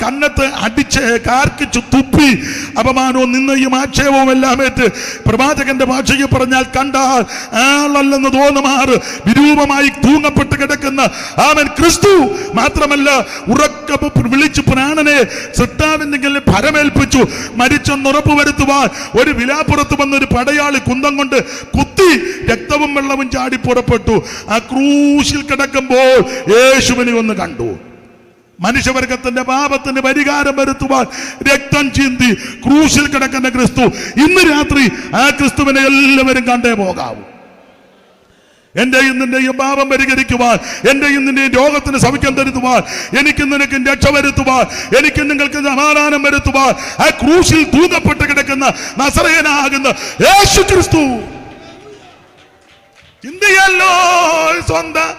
കന്നത്ത് അടിച്ച് കാർക്കിച്ചു തുപ്പി. അപമാനവും നിന്നയും ആക്ഷേപവും എല്ലാം ഏറ്റ്, പ്രവാചകന്റെ ഭാഷയിൽ പറഞ്ഞാൽ കണ്ടാൽ ആളല്ലെന്ന് തോന്നുമാറ് വിരൂപമായി തൂങ്ങപ്പെട്ട് കിടക്കുന്ന ക്രിസ്തു മാത്രമല്ല, ഉറക്ക വിളിച്ച് പ്രാണനെ സൃഷ്ടാവിന്റെ ഭരമേൽപ്പിച്ചു. മരിച്ചെന്നുറപ്പ് വരുത്തുവാൻ ഒരു വിലാപ്പുറത്ത് വന്നൊരു പടയാളി കുന്തം കൊണ്ട് കുത്തി രക്തവും വെള്ളവും ചാടി പുറപ്പെട്ടു. ആ ക്രൂശിൽ കിടക്കുമ്പോൾ യേശുവിനെ ഒന്ന് കണ്ടു. മനുഷ്യവർഗത്തിന്റെ പാപത്തിന് പരിഹാരം വരുത്തുവാൻ രക്തം ചിന്തി ക്രൂശിൽ കിടക്കുന്ന ക്രിസ്തു. ഇന്ന് രാത്രി ആ ക്രിസ്തുവിനെ എല്ലാവരും കണ്ടേ പോകാവൂ. എന്റെയും നിന്റെയും പാപം പരിഹരിക്കുവാൻ, എന്റെയും നിന്റെയും രോഗത്തിന് സൗഖ്യം തരുത്തുവാൻ, എനിക്കും നിനക്കും രക്ഷ വരുത്തുവാൻ, എനിക്കും നിങ്ങൾക്ക് സമാധാനം വരുത്തുവാൻ ആ ക്രൂശിൽ തൂങ്ങപ്പെട്ട് കിടക്കുന്ന നസറേയനാകുന്ന യേശു ക്രിസ്തു ചിന്തിയല്ലോ സ്വന്തം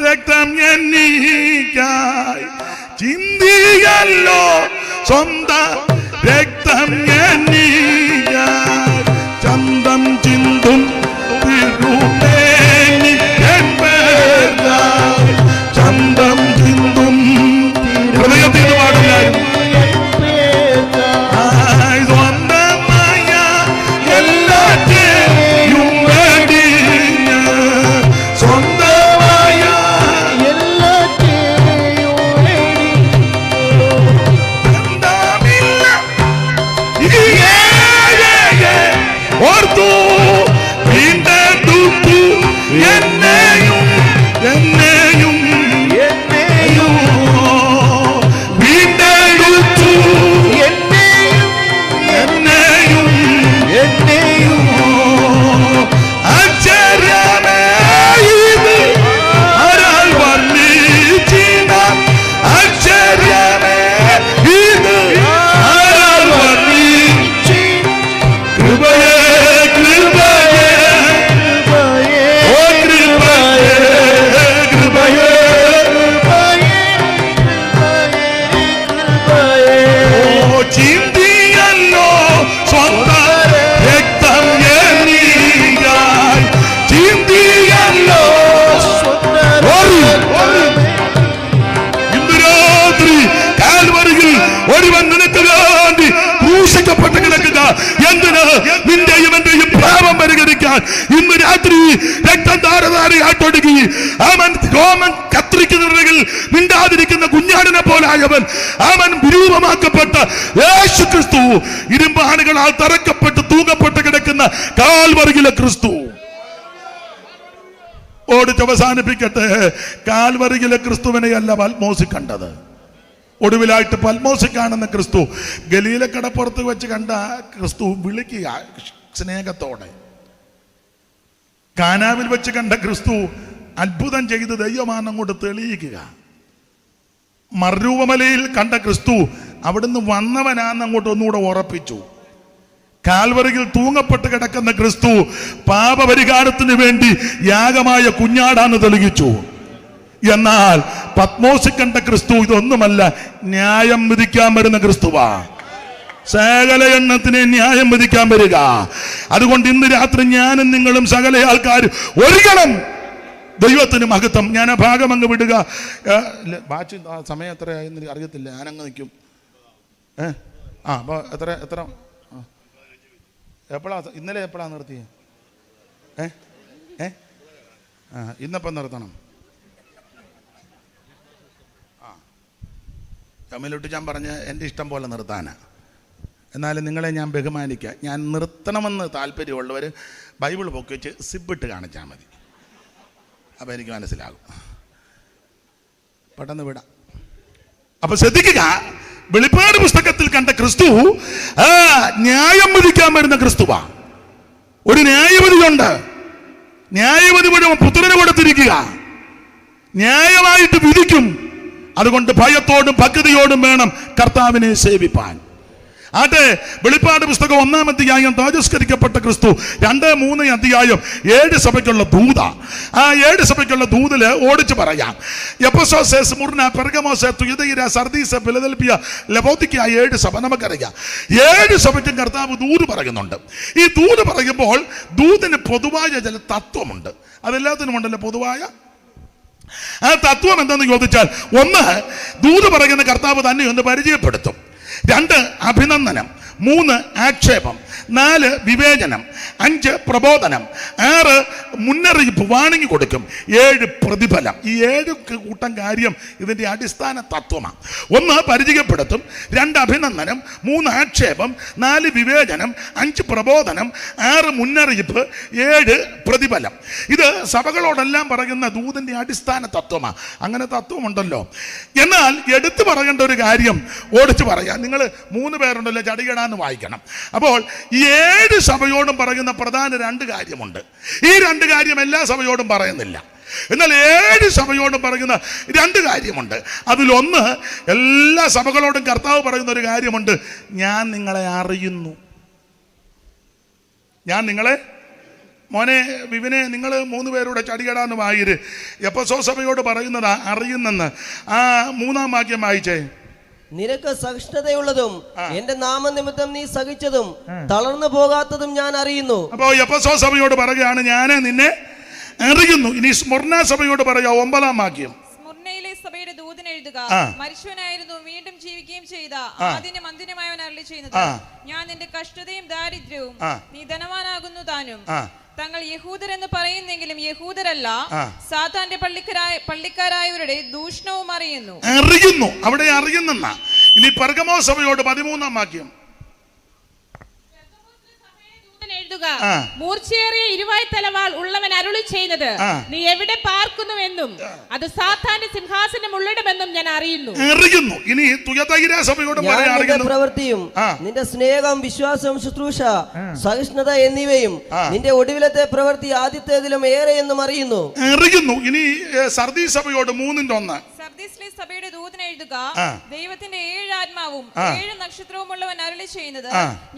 രക്തം എനിക്കായി, ചിന്തിയല്ലോ സ്വന്തം രക്തം എനിക്കായി, ചന്തം ചിന്തും ചന്തം ചിന്തും ഹൃദയത്തിൽ പാടില്ലായിരുന്നു. സ്വന്തമായ എല്ലാറ്റേയും വേണ്ടിഞ്ഞ്, സ്വന്തമായ ബന്ധമില്ല ഓർത്തു വീണ്ടെടുത്തു എന്നെയും എന്നെയും വീണ്ടെടുത്തു എന്നെയും എന്നെയും അക്ഷരമേ ഇത് ആരാൽ വർണ്ണിച്ചിന, അക്ഷരമേ ഇത് ആരാൽ വർണ്ണിച്ചി, കൃപയേ കൃപയേ ഓ കൃപയേ കൃപയേ ഓ ചിന്തിയല്ലോ സ്വന്തം രക്തം എനിക്കായി, ചിന്തിയല്ലോ ഇന്ന് രാത്രി കാൽവരിയിൽ ഒരുവൻ നിനക്ക് വേണ്ടി ക്രൂശിക്കപ്പെട്ട് കിടക്കുക. എന്തിന്? നിന്റെയും എന്റെയും പാപം പരിഹരിക്കാൻ. ഇന്ന് രാത്രി രക്തം ധാരധാരയായിട്ടൊടുക്കി അവൻ രോമൻ കത്രിക്കുന്നതിൽ മിണ്ടാതിരിക്കുന്ന കുഞ്ഞാടിനെ പോലായവൻ, അവൻ വിരൂപമാക്കപ്പെട്ട യേശു ക്രിസ്തു, ഇരുമ്പാണുകളാൽ തറക്കപ്പെട്ട് തൂങ്ങപ്പെട്ട് കിടക്കുന്ന കാൽവരിയിലെ ക്രിസ്തു. ഓടിച്ച് അവസാനിപ്പിക്കട്ടെ. കാൽവരിയിലെ ക്രിസ്തുവിനെയല്ല പത്മോസിൽ കണ്ടത്. ഒടുവിലായിട്ട് പത്മോസിൽ കാണുന്ന ക്രിസ്തു, ഗലീല കടപ്പുറത്ത് വെച്ച് കണ്ട ക്രിസ്തു വിളിക്കുക സ്നേഹത്തോടെ. കാനാവിൽ വെച്ച് കണ്ട ക്രിസ്തു അത്ഭുതം ചെയ്ത് ദൈവമാണെന്നങ്ങോട്ട് തെളിയിക്കുക. മർരൂപമലയിൽ കണ്ട ക്രിസ്തു അവിടുന്ന് വന്നവനാന്നങ്ങോട്ട് ഒന്നുകൂടെ ഉറപ്പിച്ചു. കാൽവരിയിൽ തൂങ്ങപ്പെട്ട് കിടക്കുന്ന ക്രിസ്തു പാപപരിഹാരത്തിന് വേണ്ടി യാഗമായ കുഞ്ഞാടാന്ന് തെളിയിച്ചു. എന്നാൽ പത്മോസിൽ കണ്ട ക്രിസ്തു ഇതൊന്നുമല്ല, ന്യായം വിധിക്കാൻ വരുന്ന ക്രിസ്തുവാ. സകല എണ്ണത്തിനെ ന്യായം വിധിക്കാൻ വരിക. അതുകൊണ്ട് ഇന്ന് രാത്രി ഞാനും നിങ്ങളും സകല ആൾക്കാരും ഒരുങ്ങണം. ദൈവത്തിന് മഹത്വം. ഞാൻ ആ ഭാഗം അങ്ങ് വിടുക. ബാച്ച് സമയം എത്രയായെന്ന് അറിയത്തില്ല, ഞാനങ്ങ് നിൽക്കും. അപ്പോൾ എത്ര എപ്പോഴാ ഇന്നലെ എപ്പോഴാണ് നിർത്തിയത്? ഇന്നപ്പം നിർത്തണം. തമ്മിലിട്ട് ഞാൻ പറഞ്ഞ എൻ്റെ ഇഷ്ടം പോലെ നിർത്താനാ. എന്നാലും നിങ്ങളെ ഞാൻ ബഹുമാനിക്കാം. ഞാൻ നിർത്തണമെന്ന് താല്പര്യമുള്ളവർ ബൈബിൾ പൊക്കി വെച്ച് സിബിട്ട് കാണിച്ചാൽ മതി, അപ്പം എനിക്ക് മനസ്സിലാകും. പെട്ടെന്ന് വിടാം. അപ്പൊ ശ്രദ്ധിക്കുക, വെളിപ്പാട് പുസ്തകത്തിൽ കണ്ട ക്രിസ്തു ന്യായം വിധിക്കാൻ വരുന്ന ക്രിസ്തുവാ. ഒരു ന്യായവിധിയുണ്ട്. ന്യായവിധി മുഴുവൻ പുത്രന് കൊടുത്തിരിക്കുക. ന്യായമായിട്ട് വിധിക്കും. അതുകൊണ്ട് ഭയത്തോടും ഭക്തിയോടും വേണം കർത്താവിനെ സേവിപ്പാൻ. ആട്ടെ, വെളിപ്പാട് പുസ്തകം 1-ാം അധ്യായം തേജസ്കരിക്കപ്പെട്ട ക്രിസ്തു 2-3 അധ്യായം 7 സഭയ്ക്കുള്ള ദൂത. ആ 7 സഭയ്ക്കുള്ള ദൂതില് ഓടിച്ചു പറയാം. Ephesus, Smyrna, Pergamos, തുയതൈര, Sardis, Philadelphia, ലവോദിക്ക 7 സഭ നമുക്കറിയാം. 7 സഭയ്ക്കും കർത്താവ് ദൂത് പറയുന്നുണ്ട്. ഈ ദൂത് പറയുമ്പോൾ ദൂതിന് പൊതുവായ ചില തത്വമുണ്ട്. അതെല്ലാത്തിനും ഉണ്ടല്ലോ പൊതുവായ. ആ തത്വം എന്തെന്ന് ചോദിച്ചാൽ, 1 ദൂത് പറയുന്ന കർത്താവ് തന്നെ ഒന്ന് പരിചയപ്പെടുത്തും. 2 അഭിനന്ദനം, 3 ആക്ഷേപം, 4 വിവേചനം, 5 പ്രബോധനം, 6 മുന്നറിയിപ്പ് വാണിംഗ് കൊടുക്കും, 7 പ്രതിഫലം. ഈ 7 കൂട്ടം കാര്യം ഇതിൻ്റെ അടിസ്ഥാന തത്വമാണ്. 1 പരിചയപ്പെടുത്തും, 2 അഭിനന്ദനം, 3 ആക്ഷേപം, 4 വിവേചനം, 5 പ്രബോധനം, 6 മുന്നറിയിപ്പ്, 7 പ്രതിഫലം. ഇത് സഭകളോടെല്ലാം പറയുന്ന ദൂതിൻ്റെ അടിസ്ഥാന തത്വമാണ്. അങ്ങനെ തത്വമുണ്ടല്ലോ. എന്നാൽ എടുത്തു പറയേണ്ട ഒരു കാര്യം ഓടിച്ചു പറയാം. നിങ്ങൾ 3 പേരുണ്ടല്ലോ, ചടികടാന്ന് വായിക്കണം. അപ്പോൾ ഈ 7 സഭയോടും പറയുന്ന പറയുന്ന പ്രധാന 2 കാര്യമുണ്ട്. ഈ 2 കാര്യം എല്ലാ സഭയോടും പറയുന്നില്ല. എന്നാൽ 7 സഭയോടും പറയുന്ന 2 കാര്യമുണ്ട്. അതിലൊന്ന് എല്ലാ സഭകളോടും കർത്താവ് പറയുന്ന ഒരു കാര്യമുണ്ട്. ഞാൻ നിങ്ങളെ അറിയുന്നു. ഞാൻ നിങ്ങളെ, മോനെ വിവിനെ, നിങ്ങൾ 3 പേരുടെ ചടികടാന്ന് വായിര്. എഫെസോ സഭയോട് പറയുന്നതാ അറിയുന്നെന്ന്. ആ 3-ാം വാക്യം വായിച്ചേ. നിനക്ക് സഹിഷ്ണുതയുള്ളതും എന്റെ നാമനിമിത്തം നീ സഹിച്ചതും തളർന്നു പോകാത്തതും ഞാൻ അറിയുന്നു. അപ്പോ എഫെസോ സഭയോട് പറയുകയാണ് ഞാൻ നിന്നെ അറിയുന്നു. ഇനി സ്മുർന സഭയോട് പറയാ 9-ാം വാക്യം. സ്മുർനയിലെ സഭയുടെ ദൂതൻ എഴുതുക, മരിച്ചവനായിരുന്നു വീണ്ടും ജീവിക്കുകയും ചെയ്ത ആദ്യനും അന്തിനുമായവൻ അരുളി ചെയ്യുന്നത്, ഞാൻ നിന്റെ കഷ്ടതയും ദാരിദ്ര്യവും നീ ധനവാനാകുന്നു താനും. തങ്ങൾ യഹൂദരെന്ന് പറയുന്നെങ്കിലും യഹൂദരല്ല, സാത്താന്റെ പള്ളിക്കാരായവരുടെ ദൂഷണവും അറിയുന്നു. അവിടെ അറിയുന്ന. ഇനി പെർഗമോ സഭയോട് 13-ാം വാക്യം. എഴുതുക, മൂർച്ചയേറിയ ഇരുവായ് തലവാൾ ഉള്ളവൻ അരുളി ചെയ്യുന്നത്, നീ എവിടെ പാർക്കുന്നുവെന്നും അത് സാത്താന്റെ സിംഹാസനം ഉള്ളിടമെന്നും ഞാൻ അറിയുന്നു. ഇനി തുയതൈര സഭയോട് പ്രവൃത്തിയും നിന്റെ സ്നേഹം, വിശ്വാസം, ശുശ്രൂഷ, സഹിഷ്ണുത എന്നിവയും നിന്റെ ഒടുവിലത്തെ പ്രവൃത്തി ആദ്യത്തേതിലും ഏറെ എന്നും അറിയുന്നു. ഇനി സർദീസ് സഭയോട് 3-1. സർദീസിലെ സഭയുടെ ദൂതൻ എഴുതുക, ദൈവത്തിന്റെ 7 ആത്മാവും 7 നക്ഷത്രവും ഉള്ളവൻ അരുളി ചെയ്യുന്നത്,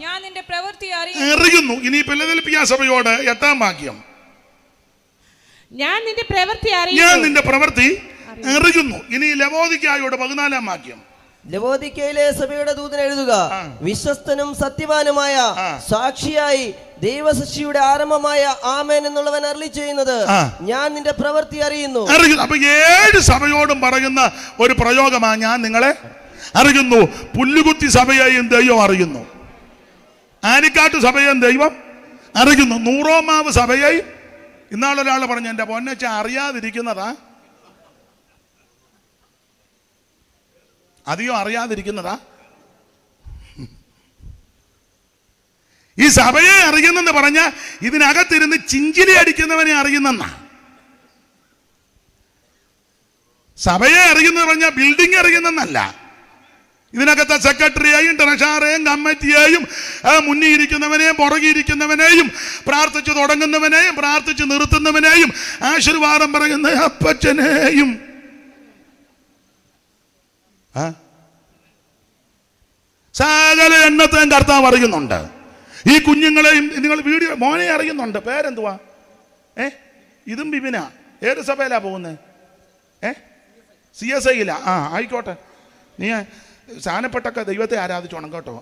ഞാൻ നിന്റെ പ്രവൃത്തി അറിയുന്നു. ഇനി ഫിലദൽഫിയ സഭയോട് 8-ാം വാക്യം. ഞാൻ നിന്റെ പ്രവൃത്തി അറിയുന്നു. ഇനി ലവോദിക്കയോട് 14-ാം വാക്യം. ലവോദിക്കയിലെ സഭയുടെ ദൂതൻ എഴുതുക, വിശ്വസ്തനും സത്യവാനുമായ സാക്ഷിയായി ദൈവശിഷ്യുടെ ആരംഭമായ ആമേൻ എന്നുള്ളവൻ അരുളി ചെയ്യുന്നത്, ഞാൻ നിന്റെ പ്രവൃത്തി അറിയുന്നു. അപ്പൊ 7 സഭയോടും പറയുന്ന ഒരു പ്രയോഗമാ ഞാൻ നിങ്ങളെ അറിയുന്നു. പുല്ലുകുത്തി സഭയെയും ദൈവം അറിയുന്നു. ആനിക്കാട്ട് സഭയെയും ദൈവം അറിയുന്നു. നൂറോമാവ് സഭയെയും. ഇന്നാളൊരാൾ പറഞ്ഞു, എന്റെ പൊന്നച്ച അറിയാതിരിക്കുന്നതാ, അധികം അറിയാതിരിക്കുന്നതാ. ഈ സഭയെ അറിയുന്നെന്ന് പറഞ്ഞ ഇതിനകത്തിരുന്ന് ചിഞ്ചിലി അടിക്കുന്നവനെ അറിയുന്നെന്നാ. സഭയെ അറിയുന്ന പറഞ്ഞ ബിൽഡിംഗ് അറിയുന്നെന്നല്ല. ഇതിനകത്തെ സെക്രട്ടറിയെയും ട്രഷറേയും കമ്മിറ്റിയെയും മുന്നിയിരിക്കുന്നവനെയും പുറകിയിരിക്കുന്നവനെയും പ്രാർത്ഥിച്ചു തുടങ്ങുന്നവനെയും പ്രാർത്ഥിച്ചു നിർത്തുന്നവനെയും ആശീർവാദം പറയുന്ന അപ്പച്ചനെയും സകല എണ്ണത്തെയും കർത്താവ് അറിയുന്നുണ്ട്. ഈ കുഞ്ഞുങ്ങളെയും നിങ്ങൾ വീഡിയോ മോനെ അറിയുന്നുണ്ട്. പേരെന്തുവാ? ഇതും ബിബിന. ഏത് സഭയിലാ പോകുന്നത്? CSIയിലാ? ആയിക്കോട്ടെ. നീ സ്ഥാനപ്പെട്ടൊക്കെ ദൈവത്തെ ആരാധിച്ചോണം കേട്ടോ.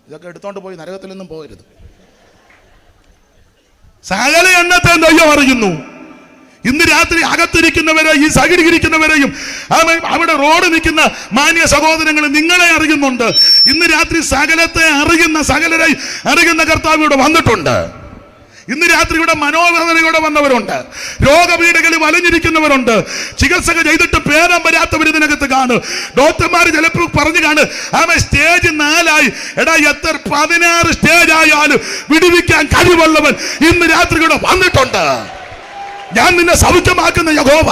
ഇതൊക്കെ എടുത്തോണ്ട് പോയി നരകത്തിലൊന്നും പോകരുത്. സകല എണ്ണത്തെ ദൈവം അറിയുന്നു. ഇന്ന് രാത്രി അകത്തിരിക്കുന്നവരെ ഈ സഹകരിക്കുന്നവരെയും അവിടെ റോഡ് നിൽക്കുന്ന മാന്യ സഹോദരങ്ങൾ നിങ്ങളെ അറിയുന്നുണ്ട്. ഇന്ന് രാത്രി സകലത്തെ അറിയുന്ന സകലരെ അറിയുന്ന കർത്താവ് ഇവിടെ വന്നിട്ടുണ്ട്. ഇന്ന് രാത്രി ഇവിടെ മനോവേദനയോടെ വന്നവരുണ്ട്, രോഗപീഠകളിൽ വലഞ്ഞിരിക്കുന്നവരുണ്ട്, ചികിത്സ ചെയ്തിട്ട് പേരാൻ വരാത്തവർ ഇതിനകത്ത് കാണും. ഡോക്ടർമാർ ചിലപ്പോൾ പറഞ്ഞു കാണും, സ്റ്റേജ് 4 എടാ എത്ര 16 സ്റ്റേജ് ആയാലും വിടുവിക്കാൻ കഴിവുള്ളവൻ ഇന്ന് രാത്രി ഇവിടെ വന്നിട്ടുണ്ട്. ഞാൻ നിന്നെ സൗഖ്യമാക്കുന്ന യഹോവ.